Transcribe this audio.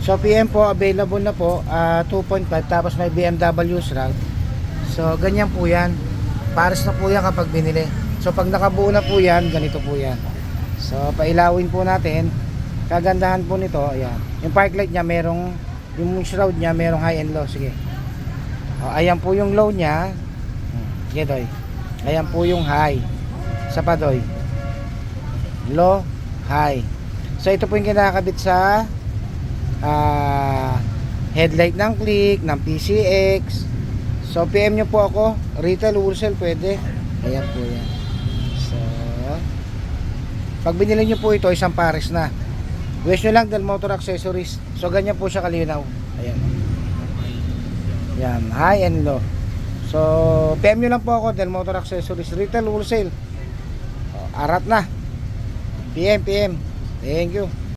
So PM po available na po, 2.5 tapos may BMW shroud. So ganyan po yan. Pares na po yan kapag binili. So pag nakabuo na po yan, ganito po yan. So pailawin po natin. Kagandahan po nito, ayan. Yung park light niya merong, yung shroud niya merong high and low. Sige. Ayan po yung low niya. Sige doy. Ayan po yung high. Sa pa doy. Low, high. So ito po yung kinakabit sa headlight ng Click, ng PCX. So PM nyo po ako, retail, wholesale pwede. Ayan po yan. So pag binili nyo po ito, isang pares na. Wish nyo lang Del Motor Accessories. So ganyan po siya kalinaw. Ayan. Yan, high and low. So PM nyo lang po ako, Del Motor Accessories, retail, wholesale. Arat na. PM. Thank you.